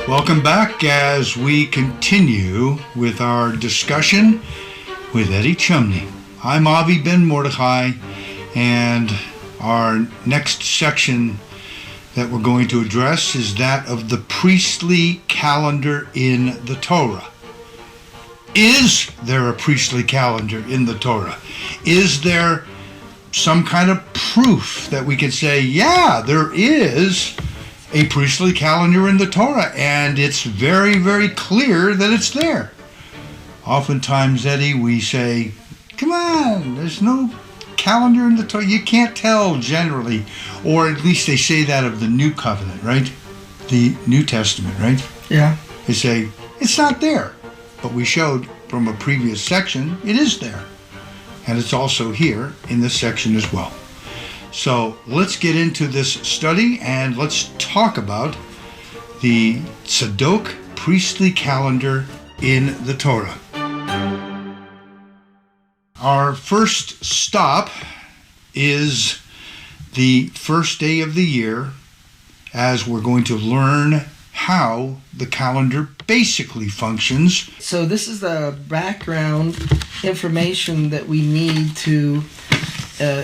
Welcome back as we continue with our discussion with Eddie Chumney. I'm Avi Ben Mordechai, and our next section that we're going to address is that of the priestly calendar in the Torah. Is there a priestly calendar in the Torah? Is there some kind of proof that we can say, yeah, there is a priestly calendar in the Torah, and it's very, very clear that it's there? Oftentimes, Eddie, we say, come on, there's no calendar in the Torah. You can't tell generally, or at least they say that of the New Covenant, right? The New Testament, right? Yeah. They say, it's not there. But we showed from a previous section, it is there. And it's also here in this section as well. So let's get into this study and let's talk about the Tzadok priestly calendar in the Torah. Our first stop is the first day of the year, as we're going to learn how the calendar basically functions. So this is the background information that we need to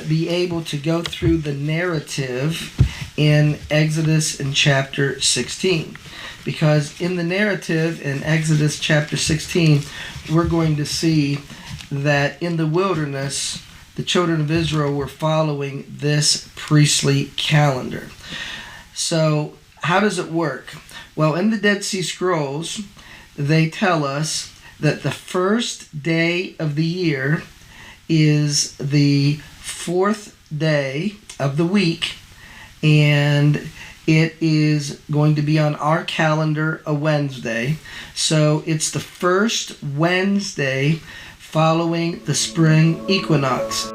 be able to go through the narrative in Exodus in chapter 16. Because in the narrative in Exodus chapter 16, we're going to see that in the wilderness, the children of Israel were following this priestly calendar. So how does it work? Well, in the Dead Sea Scrolls, they tell us that the first day of the year is the fourth day of the week, and it is going to be on our calendar a Wednesday. So it's the first Wednesday following the spring equinox.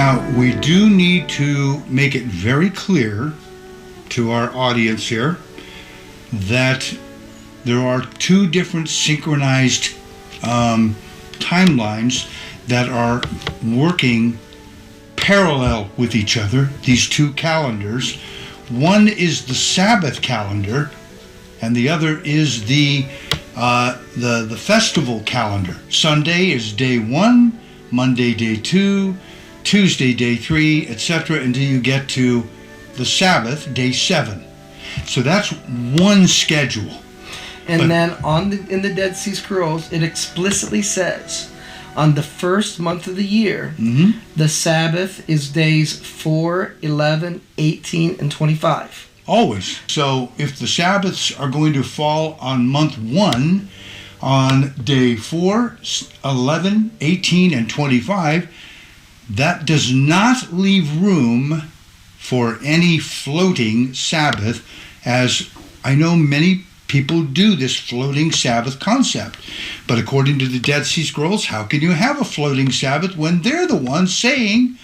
Now, we do need to make it very clear to our audience here that there are two different synchronized timelines that are working parallel with each other, these two calendars. One is the Sabbath calendar, and the other is the festival calendar. Sunday is day 1, Monday day 2, Tuesday day 3, etc., until you get to the Sabbath, day 7. So that's one schedule. And then in the Dead Sea Scrolls, it explicitly says, on the first month of the year, the Sabbath is days 4, 11, 18, and 25. Always. So if the Sabbaths are going to fall on month 1, on day 4, 11, 18, and 25, that does not leave room for any floating Sabbath, as I know many people do this floating Sabbath concept. But according to the Dead Sea Scrolls, how can you have a floating Sabbath when they're the ones saying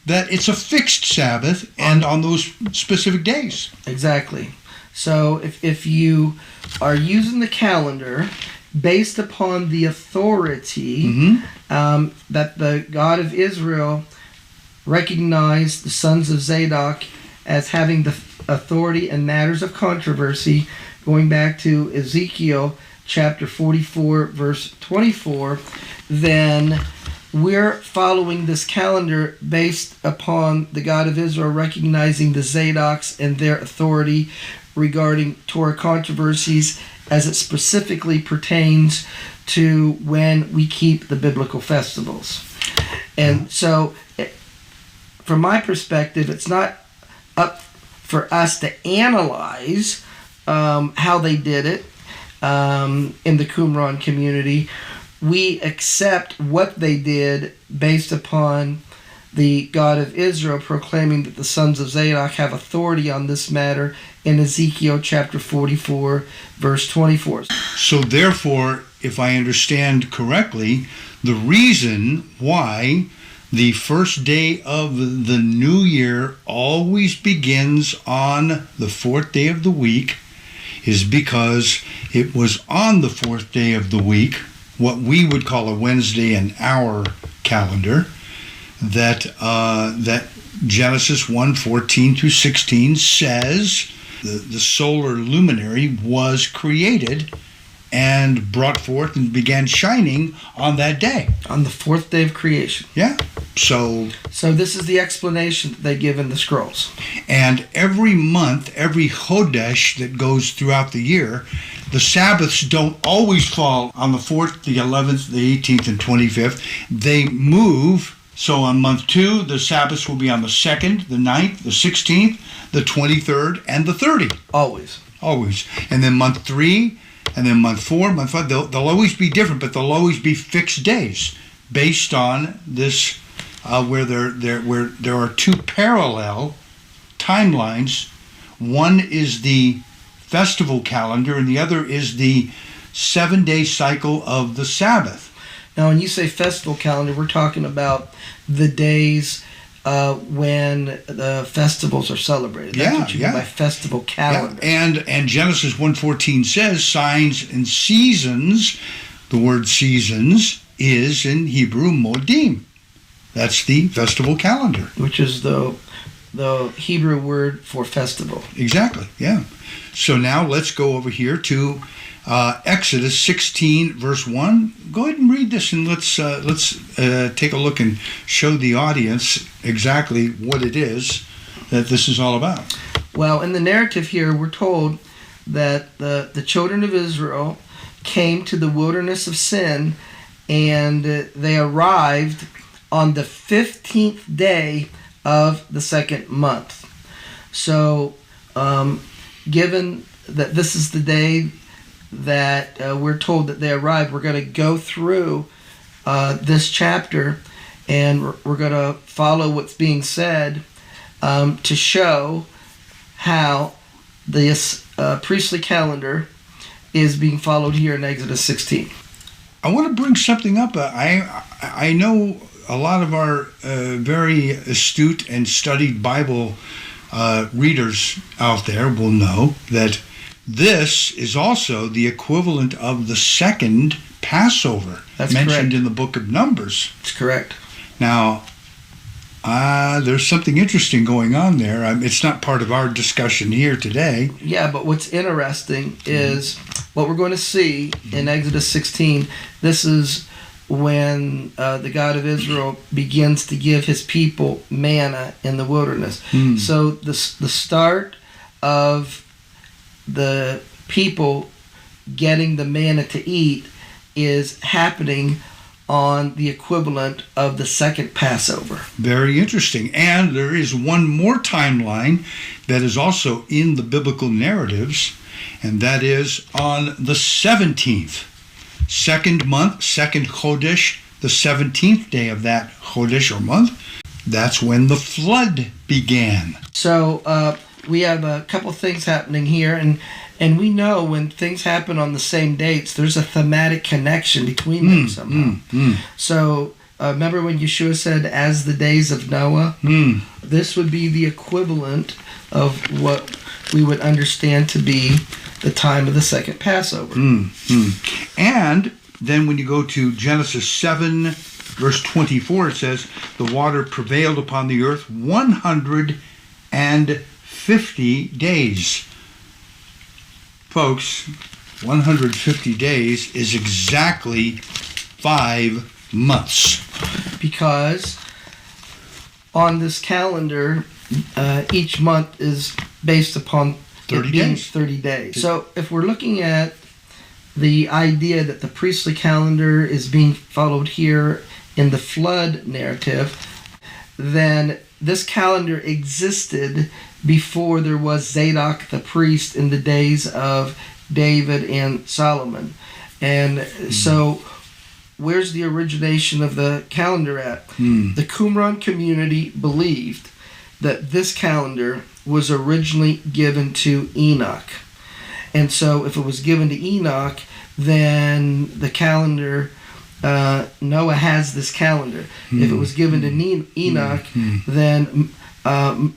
that it's a fixed Sabbath and on those specific days? Exactly. So if you are using the calendar based upon the authority that the God of Israel recognized the sons of Zadok as having the authority in matters of controversy, going back to Ezekiel chapter 44, verse 24, then we're following this calendar based upon the God of Israel recognizing the Zadoks and their authority regarding Torah controversies as it specifically pertains to when we keep the biblical festivals. And so, from my perspective, it's not up for us to analyze how they did it in the Qumran community. We accept what they did based upon the God of Israel proclaiming that the sons of Zadok have authority on this matter in Ezekiel chapter 44, verse 24. So therefore, if I understand correctly, the reason why the first day of the new year always begins on the fourth day of the week is because it was on the fourth day of the week, what we would call a Wednesday in our calendar, that Genesis 1:14 through 16 says the solar luminary was created and brought forth and began shining on that day. On the fourth day of creation. Yeah. So this is the explanation that they give in the scrolls. And every month, every Chodesh that goes throughout the year, the Sabbaths don't always fall on the 4th, the 11th, the 18th, and 25th. They move. So on month 2, the Sabbaths will be on the 2nd, the 9th, the 16th, the 23rd, and the 30th. Always. And then month 3, and then month 4, month 5, they'll always be different, but they'll always be fixed days based on this, where there are two parallel timelines. One is the festival calendar, and the other is the 7-day cycle of the Sabbath. Now, when you say festival calendar, we're talking about the days when the festivals are celebrated. That's what you mean by festival calendar. Yeah. And Genesis 1:14 says signs and seasons. The word seasons is in Hebrew modim. That's the festival calendar. Which is the Hebrew word for festival. Exactly, yeah. So now let's go over here to Exodus 16, verse 1. Go ahead and read this, and let's take a look and show the audience exactly what it is that this is all about. Well, in the narrative here, we're told that the children of Israel came to the wilderness of Sin, and they arrived on the 15th day of the second month. So, given that this is the day that we're told that they arrived, we're going to go through this chapter, and we're going to follow what's being said to show how this priestly calendar is being followed here in Exodus 16. I want to bring something up. I know a lot of our very astute and studied Bible readers out there will know that this is also the equivalent of the second Passover. That's mentioned correct. in the book of Numbers. That's correct. Now, there's something interesting going on there. It's not part of our discussion here today. Yeah, but what's interesting is what we're going to see in Exodus 16. This is when the God of Israel begins to give his people manna in the wilderness. So the start of the people getting the manna to eat is happening on the equivalent of the second Passover. Very interesting. And there is one more timeline that is also in the biblical narratives, and that is on the 17th. Second month, second Chodesh, the 17th day of that Chodesh or month. That's when the flood began. So we have a couple things happening here, and we know when things happen on the same dates, there's a thematic connection between them somehow. So remember when Yeshua said, as the days of Noah? This would be the equivalent of what we would understand to be the time of the second Passover. And then when you go to Genesis 7, verse 24, it says, the water prevailed upon the earth 150 days. Folks, 150 days is exactly 5 months. Because on this calendar, each month is based upon 30 it being days. 30 days. So if we're looking at the idea that the priestly calendar is being followed here in the flood narrative, then this calendar existed before there was Zadok the priest in the days of David and Solomon. And so where's the origination of the calendar at? The Qumran community believed that this calendar was originally given to Enoch. And so if it was given to Enoch, then the calendar, Noah has this calendar. If it was given to Enoch, then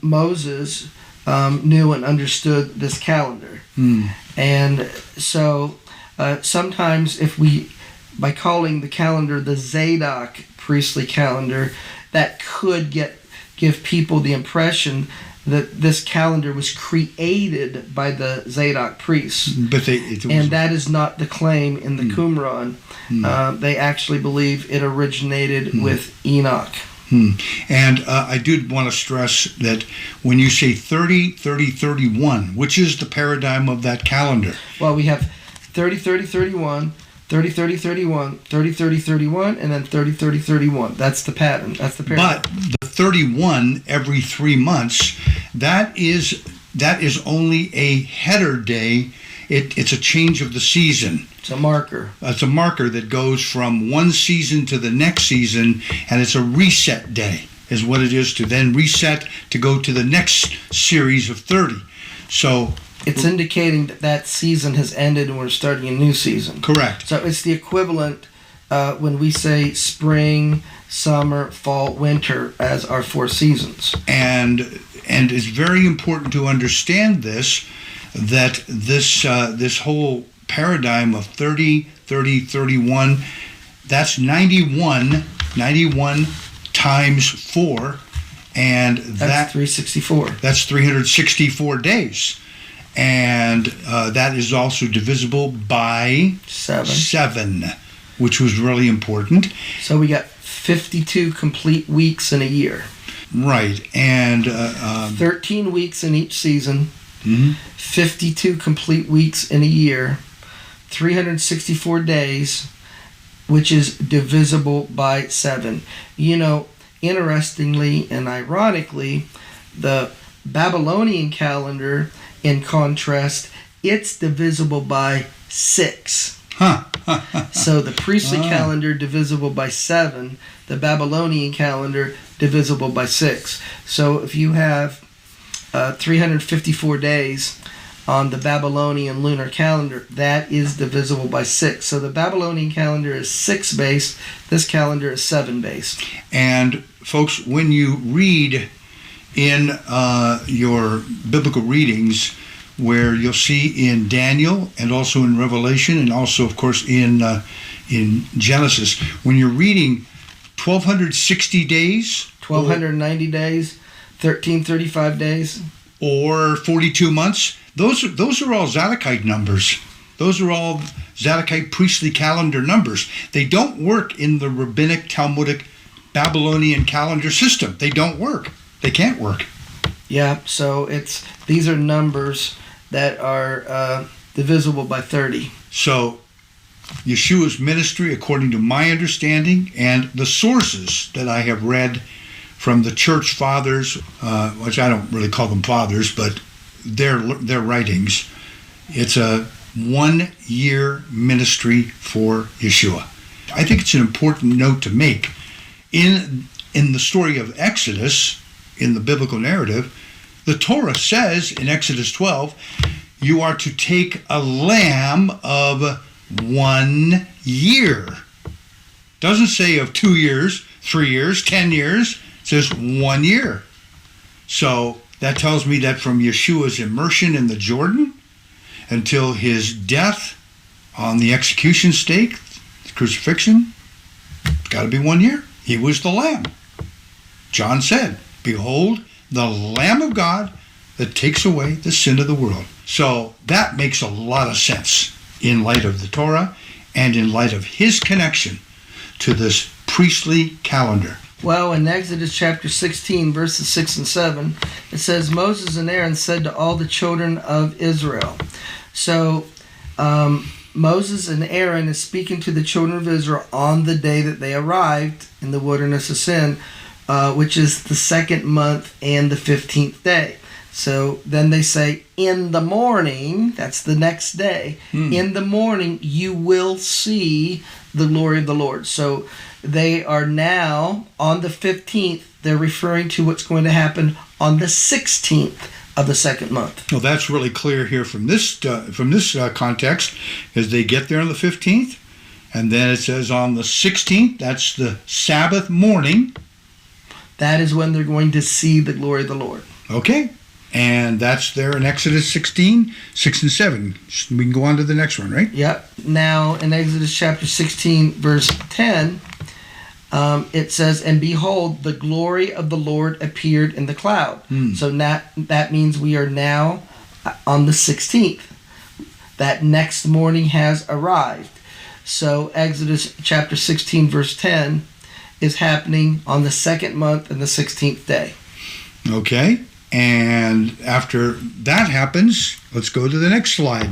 Moses knew and understood this calendar. And so sometimes by calling the calendar the Zadok priestly calendar, that could give people the impression that this calendar was created by the Zadok priests. But and that is not the claim in the Qumran. They actually believe it originated with Enoch. And I do want to stress that when you say 30, 30, 31, which is the paradigm of that calendar? Well, we have 30, 30, 31, 30, 30, 31, 30, 30, 31, and then 30, 30, 31. That's the pattern. That's the paradigm. But the 31 every 3 months, that is only a header day. It's a change of the season. It's a marker. It's a marker that goes from one season to the next season, and it's a reset day, is what it is, to then reset to go to the next series of 30. So it's indicating that season has ended and we're starting a new season. Correct. So it's the equivalent when we say spring, summer, fall, winter as our 4 seasons. And it's very important to understand this, that this whole paradigm of 30, 30, 31, that's 91 times 4, and that's 364. That's 364 days. And that is also divisible by 7, which was really important. So we got 52 complete weeks in a year. Right. And 13 weeks in each season, 52 complete weeks in a year, 364 days, which is divisible by 7. You know, interestingly and ironically, the Babylonian calendar, in contrast, it's divisible by 6. So the priestly calendar divisible by 7, the Babylonian calendar divisible by 6. So if you have 354 days, on the Babylonian lunar calendar, that is divisible by 6. So the Babylonian calendar is 6 based. This calendar is 7 based. And folks, when you read in your biblical readings, where you'll see in Daniel and also in Revelation and also, of course, in Genesis, when you're reading 1,260 days, 1,290 days, 1,335 days, or 42 months, those are all Zadokite numbers. Those are all Zadokite priestly calendar numbers. They don't work in the rabbinic Talmudic Babylonian calendar system. They don't work. They can't work. Yeah, so these are numbers that are divisible by 30. So Yeshua's ministry, according to my understanding and the sources that I have read from the church fathers, which I don't really call them fathers, but their writings, it's a 1-year ministry for Yeshua. I think it's an important note to make. In the story of Exodus, in the biblical narrative, the Torah says in Exodus 12, you are to take a lamb of 1 year. Doesn't say of 2 years, 3 years, 10 years. It says 1 year. So that tells me that from Yeshua's immersion in the Jordan until his death on the execution stake, the crucifixion, it's got to be 1 year. He was the lamb. John said, behold, the Lamb of God that takes away the sin of the world. So that makes a lot of sense in light of the Torah and in light of his connection to this priestly calendar. Well, in Exodus chapter 16, verses 6 and 7, it says, Moses and Aaron said to all the children of Israel. So Moses and Aaron is speaking to the children of Israel on the day that they arrived in the wilderness of Sin, which is the 2nd month and the 15th day. So then they say, in the morning, that's the next day, in the morning you will see the glory of the Lord. So they are now on the 15th, they're referring to what's going to happen on the 16th of the 2nd month. Well, that's really clear here from this context, as they get there on the 15th, and then it says on the 16th, that's the Sabbath morning. That is when they're going to see the glory of the Lord. Okay. And that's there in Exodus 16, 6 and 7. We can go on to the next one, right? Yep. Now, in Exodus chapter 16, verse 10, it says, and behold, the glory of the Lord appeared in the cloud. So that means we are now on the 16th. That next morning has arrived. So Exodus chapter 16, verse 10 is happening on the 2nd month and the 16th day. Okay. And after that happens, let's go to the next slide.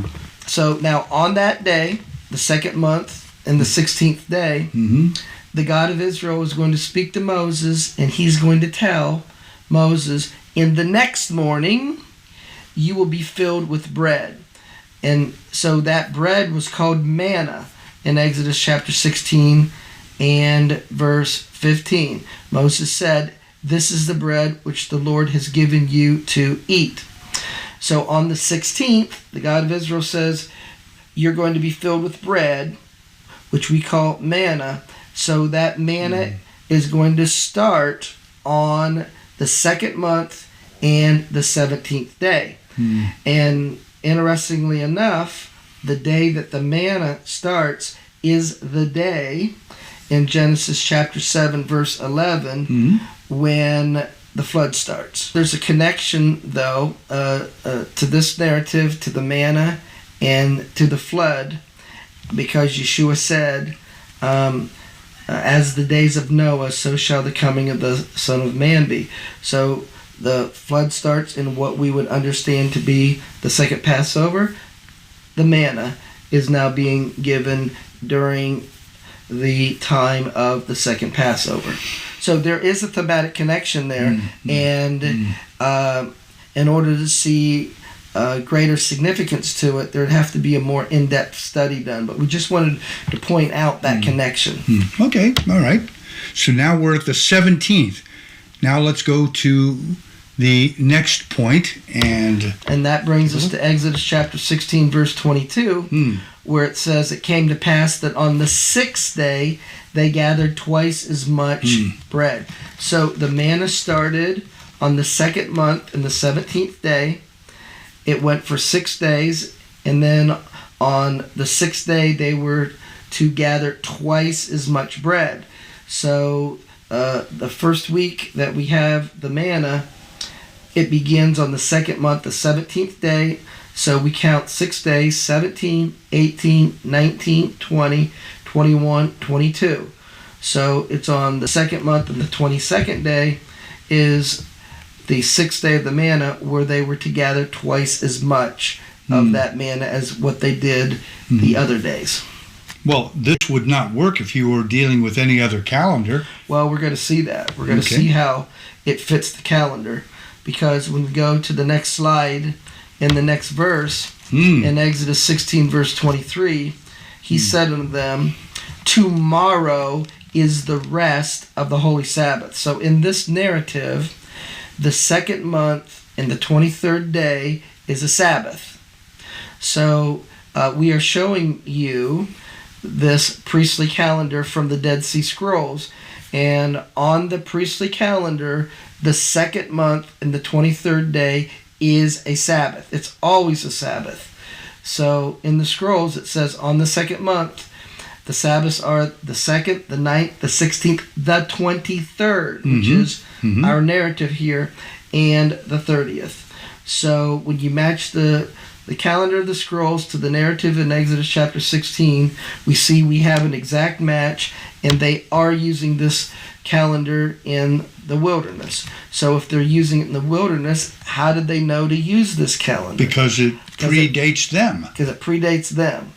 So now on that day, the 2nd month and the 16th day, the God of Israel is going to speak to Moses, and he's going to tell Moses, in the next morning, you will be filled with bread. And so that bread was called manna in Exodus chapter 16 and verse 15. Moses said, this is the bread which the Lord has given you to eat. So on the 16th, the God of Israel says, you're going to be filled with bread, which we call manna. So that manna is going to start on the 2nd month and the 17th day. And interestingly enough, the day that the manna starts is the day in Genesis chapter 7, verse 11, when the flood starts. There's a connection, though, to this narrative, to the manna, and to the flood, because Yeshua said, as the days of Noah, so shall the coming of the Son of Man be. So the flood starts in what we would understand to be the second Passover. The manna is now being given during the time of the second Passover. So there is a thematic connection there, and in order to see greater significance to it, there'd have to be a more in-depth study done. But we just wanted to point out that connection. Okay, all right. So now we're at the 17th. Now let's go to the next point, and that brings us to Exodus chapter 16, verse 22, where it says, "It came to pass that on the 6th day they gathered twice as much bread." So the manna started on the 2nd month and the 17th day. It went for 6 days, and then on the 6th day they were to gather twice as much bread. So the first week that we have the manna, it begins on the 2nd month, the 17th day. So we count 6 days: 17, 18, 19, 20, 21, 22. So it's on the 2nd month, and the 22nd day is the 6th day of the manna, where they were to gather twice as much of that manna as what they did the other days. Well, this would not work if you were dealing with any other calendar. Well, we're going to see that. We're going to see how it fits the calendar, because when we go to the next slide, in the next verse, in Exodus 16, verse 23, he said unto them, "Tomorrow is the rest of the holy Sabbath." So in this narrative, the 2nd month and the 23rd day is a Sabbath. So we are showing you this priestly calendar from the Dead Sea Scrolls. And on the priestly calendar, the 2nd month and the 23rd day is a Sabbath. It's always a Sabbath. So in the scrolls it says on the 2nd month, the Sabbaths are the 2nd, the 9th, the 16th, the 23rd, which is our narrative here, and the 30th. So when you match the calendar of the scrolls to the narrative in Exodus chapter 16, we see we have an exact match, and they are using this calendar in the wilderness. So if they're using it in the wilderness, how did they know to use this calendar? Because it predates them. Because it predates them.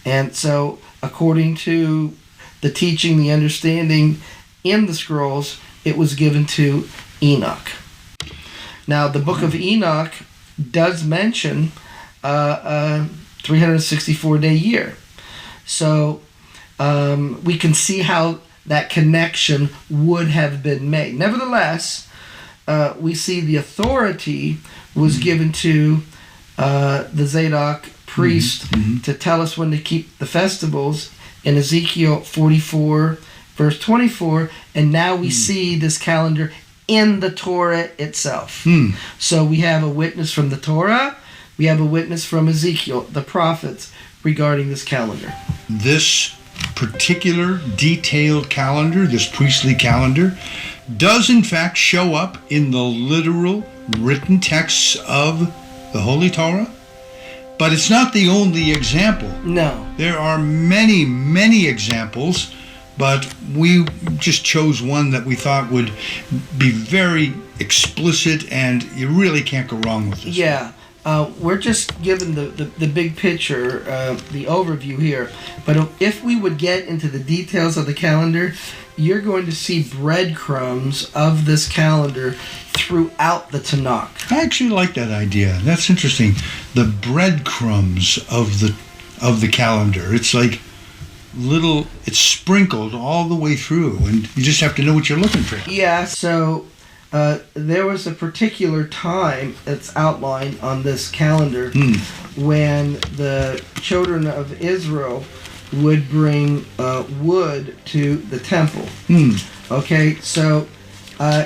And so according to the teaching, the understanding in the scrolls, it was given to Enoch. Now the book of Enoch does mention a 364-day year. So we can see how that connection would have been made. Nevertheless, we see the authority was given to the Zadok priest to tell us when to keep the festivals in Ezekiel 44, verse 24, and now we see this calendar in the Torah itself. So we have a witness from the Torah, we have a witness from Ezekiel, the prophets, regarding this calendar. This particular detailed calendar, this priestly calendar, does in fact show up in the literal written texts of the Holy Torah, but it's not the only example. No. There are many, many examples, but we just chose one that we thought would be very explicit, and you really can't go wrong with this. Yeah. We're just given the big picture, the overview here. But if we would get into the details of the calendar, you're going to see breadcrumbs of this calendar throughout the Tanakh. I actually like that idea. That's interesting. The breadcrumbs of the calendar. It's like little, it's sprinkled all the way through, and you just have to know what you're looking for. Yeah, so there was a particular time that's outlined on this calendar when the children of Israel would bring wood to the temple. Okay, so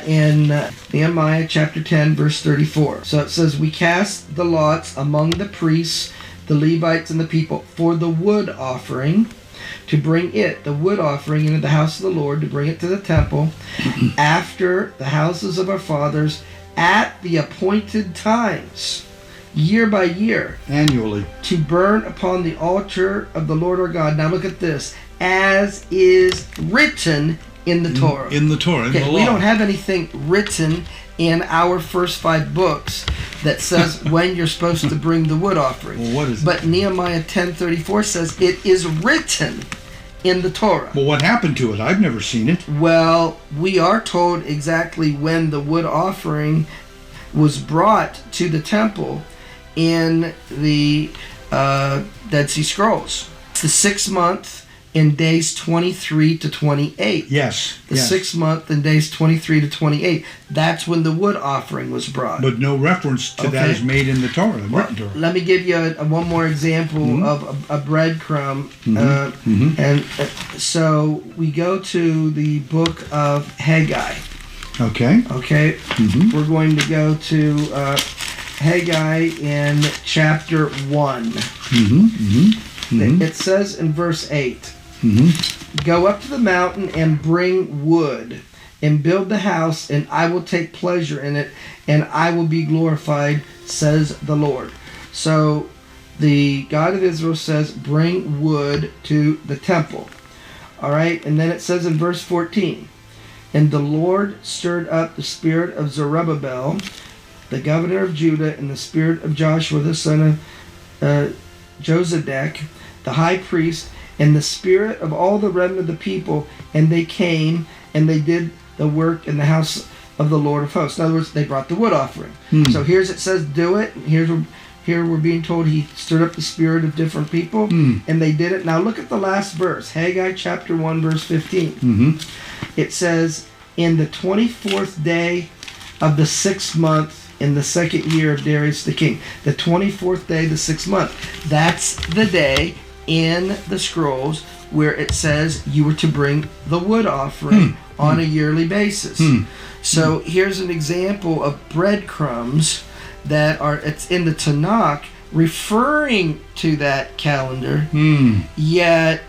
in Nehemiah chapter 10, verse 34. So it says, "We cast the lots among the priests, the Levites, and the people for the wood offering, to bring it, the wood offering, into the house of the Lord, to bring it to the temple, after the houses of our fathers, at the appointed times, year by year, Annually. to burn upon the altar of the Lord our God." Now look at this. "As is written in the Torah." In the Torah, in the law. We don't have anything written in our first 5 books that says when you're supposed to bring the wood offering. Well, what is it? But Nehemiah 10:34 says it is written in the Torah. Well, what happened to it? I've never seen it. Well, we are told exactly when the wood offering was brought to the temple in the Dead Sea Scrolls. It's the 6th month in days 23 to 28. Yes. The 6th month in days 23 to 28. That's when the wood offering was brought. But no reference to that is made in the Torah, the written Torah. Let me give you one more example of a breadcrumb. And so we go to the book of Haggai. Okay. We're going to go to Haggai in chapter 1. It says in verse 8, Go up to the mountain and bring wood and build the house, and I will take pleasure in it, and I will be glorified, says the Lord. So the God of Israel says, bring wood to the temple. All right, and then it says in verse 14, And the Lord stirred up the spirit of Zerubbabel, the governor of Judah, and the spirit of Joshua, the son of Josedek, the high priest, and the spirit of all the remnant of the people, and they came and they did the work in the house of the Lord of hosts. In other words, they brought the wood offering. So here's it says do it. Here we're being told he stirred up the spirit of different people, and they did it. Now look at the last verse, Haggai chapter 1, verse 15. It says, In the 24th day of the 6th month, in the 2nd year of Darius the king. The 24th day, the 6th month. That's the day in the scrolls where it says you were to bring the wood offering on a yearly basis. So here's an example of breadcrumbs that it's in the Tanakh referring to that calendar, yet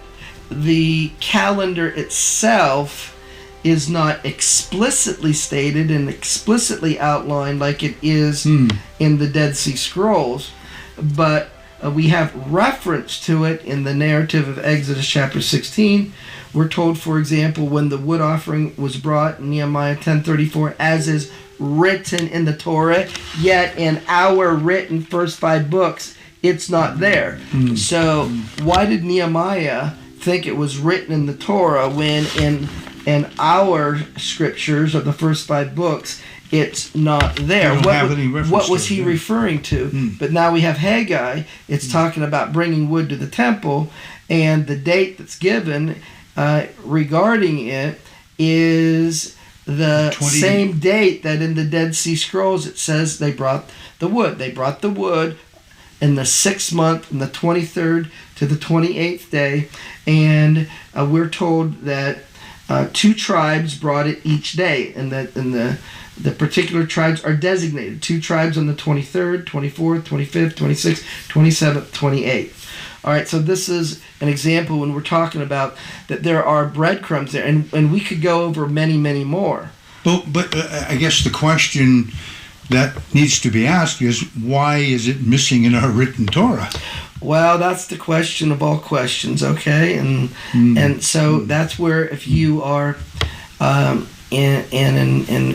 the calendar itself is not explicitly stated and explicitly outlined like it is in the Dead Sea Scrolls, but we have reference to it in the narrative of Exodus chapter 16. We're told, for example, when the wood offering was brought in Nehemiah 10:34, as is written in the Torah, yet in our written first 5 books, it's not there. So why did Nehemiah think it was written in the Torah when in our scriptures of the first 5 books, it's not there? What was he referring to? But now we have Haggai. It's talking about bringing wood to the temple, and the date that's given regarding it is the same date that in the Dead Sea Scrolls it says they brought the wood. They brought the wood in the 6th month, from the 23rd to the 28th day, and we're told that 2 tribes brought it each day, and that the particular tribes are designated. 2 tribes on the 23rd, 24th, 25th, 26th, 27th, 28th. All right, so this is an example when we're talking about that there are breadcrumbs there, and we could go over many, many more. But I guess the question that needs to be asked is, why is it missing in our written Torah? Well, that's the question of all questions, okay? And so that's where, if you are an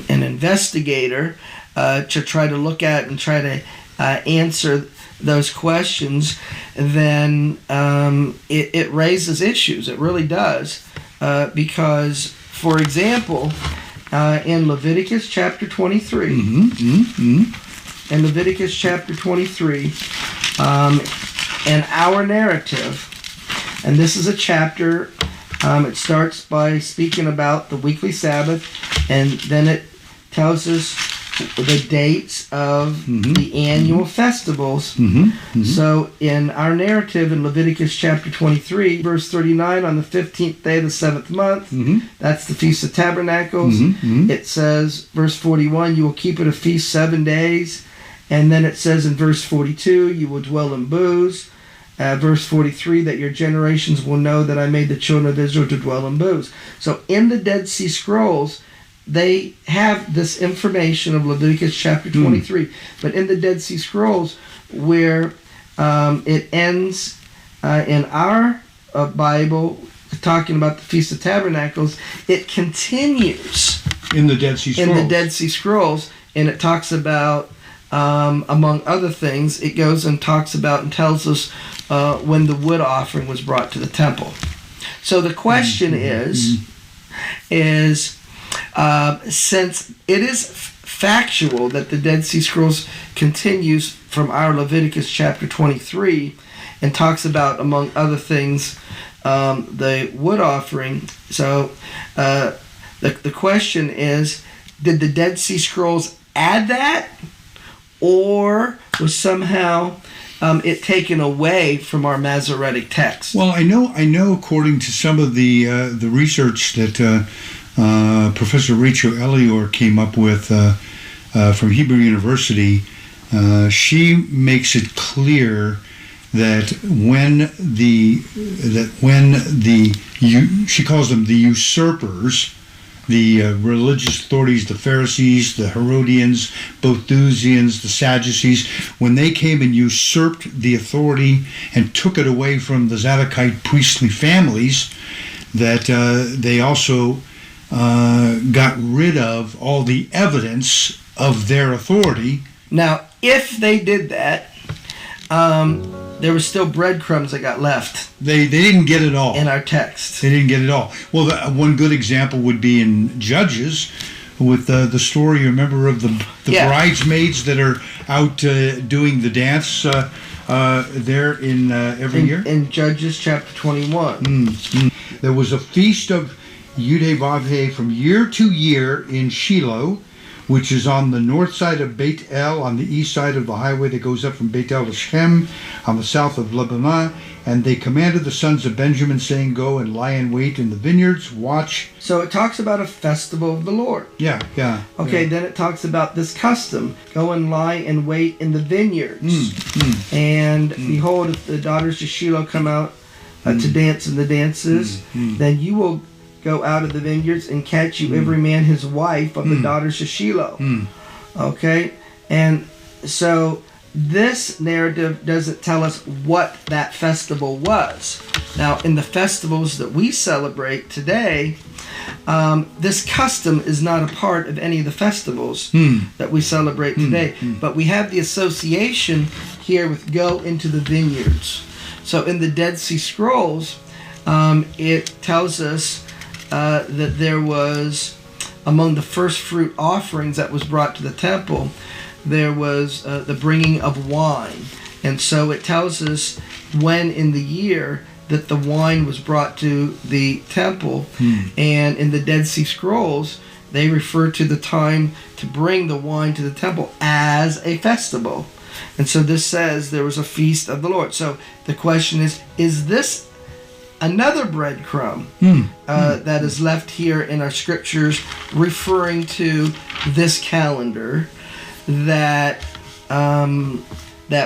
investigator to try to look at and try to answer those questions, then it raises issues. It really does. Because, for example, in Leviticus chapter 23, in Leviticus chapter 23, in our narrative, and this is a chapter, it starts by speaking about the weekly Sabbath, and then it tells us the dates of the annual festivals. So in our narrative in Leviticus chapter 23, verse 39, on the 15th day of the 7th month, that's the Feast of Tabernacles. It says, verse 41, you will keep it a feast 7 days. And then it says in verse 42, you will dwell in booths. Verse 43, that your generations will know that I made the children of Israel to dwell in booths. So in the Dead Sea Scrolls, they have this information of Leviticus chapter 23. But in the Dead Sea Scrolls, where it ends in our Bible, talking about the Feast of Tabernacles, it continues in the Dead Sea Scrolls. In the Dead Sea Scrolls, and it talks about, among other things, it goes and talks about and tells us when the wood offering was brought to the temple. So the question is since it is factual that the Dead Sea Scrolls continues from our Leviticus chapter 23 and talks about, among other things, the wood offering. So the question is, did the Dead Sea Scrolls add that, or was somehow it taken away from our Masoretic text? Well, I know. According to some of the research that Professor Rachel Elior came up with from Hebrew University, she makes it clear that when she calls them the usurpers, the religious authorities, the Pharisees, the Herodians, Boethusians, the Sadducees, when they came and usurped the authority and took it away from the Zadokite priestly families, that they also got rid of all the evidence of their authority. Now, if they did that, there was still breadcrumbs that got left. They didn't get it all in our text. They didn't get it all. Well, one good example would be in Judges, with the story, you remember, of the bridesmaids that are out doing the dance there in every year? In Judges chapter 21. There was a feast of YHWH from year to year in Shiloh, which is on the north side of Beit El, on the east side of the highway that goes up from Beit El to Shechem, on the south of Lebanon. And they commanded the sons of Benjamin, saying, go and lie in wait in the vineyards, watch. So it talks about a festival of the Lord. Yeah. Okay, then it talks about this custom, go and lie and wait in the vineyards. And behold, if the daughters of Shiloh come out to dance in the dances, then you will go out of the vineyards and catch you every man his wife of the daughters of Shiloh. Okay? And so this narrative doesn't tell us what that festival was. Now, in the festivals that we celebrate today, this custom is not a part of any of the festivals that we celebrate today. But we have the association here with go into the vineyards. So in the Dead Sea Scrolls, it tells us that there was, among the first fruit offerings that was brought to the temple, there was the bringing of wine. And so it tells us when in the year that the wine was brought to the temple. And in the Dead Sea Scrolls, they refer to the time to bring the wine to the temple as a festival. And so this says there was a feast of the Lord. So the question is this another breadcrumb that is left here in our scriptures referring to this calendar that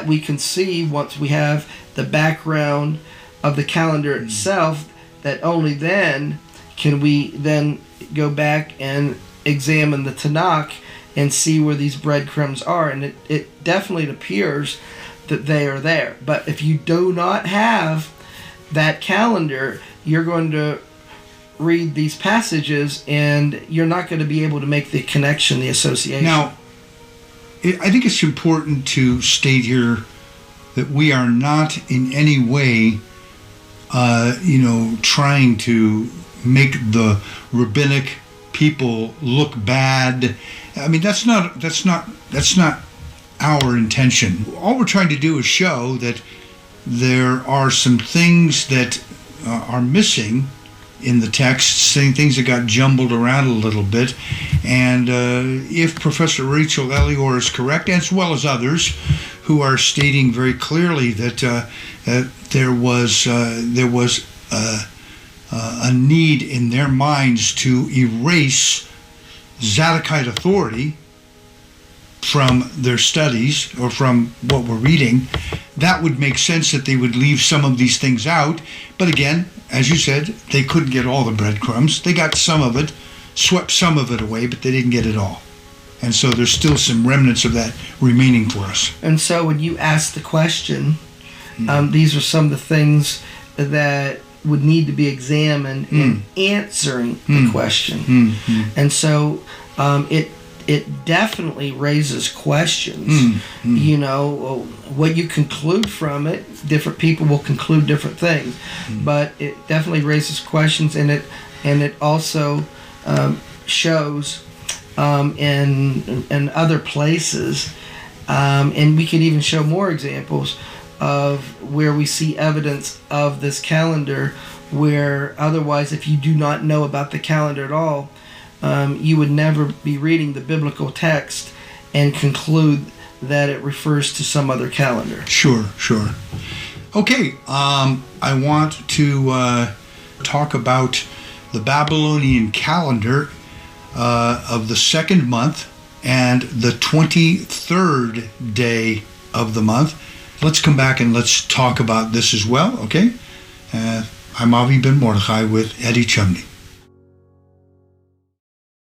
we can see once we have the background of the calendar itself, that only then can we then go back and examine the Tanakh and see where these breadcrumbs are. And it definitely appears that they are there. But if you do not have that calendar, you're going to read these passages and you're not going to be able to make the connection, the association. Now, I think it's important to state here that we are not in any way, trying to make the rabbinic people look bad. I mean, that's not our intention. All we're trying to do is show that there are some things that are missing in the text, things that got jumbled around a little bit. And if Professor Rachel Elior is correct, as well as others who are stating very clearly that there was a need in their minds to erase Zadokite authority from their studies or from what we're reading, that would make sense that they would leave some of these things out. But again, as you said, they couldn't get all the breadcrumbs. They got some of it, swept some of it away, but they didn't get it all. And so there's still some remnants of that remaining for us. And so when you ask the question, these are some of the things that would need to be examined in answering the question. And so it definitely raises questions. What you conclude from it, different people will conclude different things, but it definitely raises questions, and it also shows in other places, and we can even show more examples of where we see evidence of this calendar where otherwise, if you do not know about the calendar at all, you would never be reading the biblical text and conclude that it refers to some other calendar. Sure. Okay, I want to talk about the Babylonian calendar of the second month and the 23rd day of the month. Let's come back and let's talk about this as well, okay? I'm Avi Ben Mordechai with Eddie Chumney.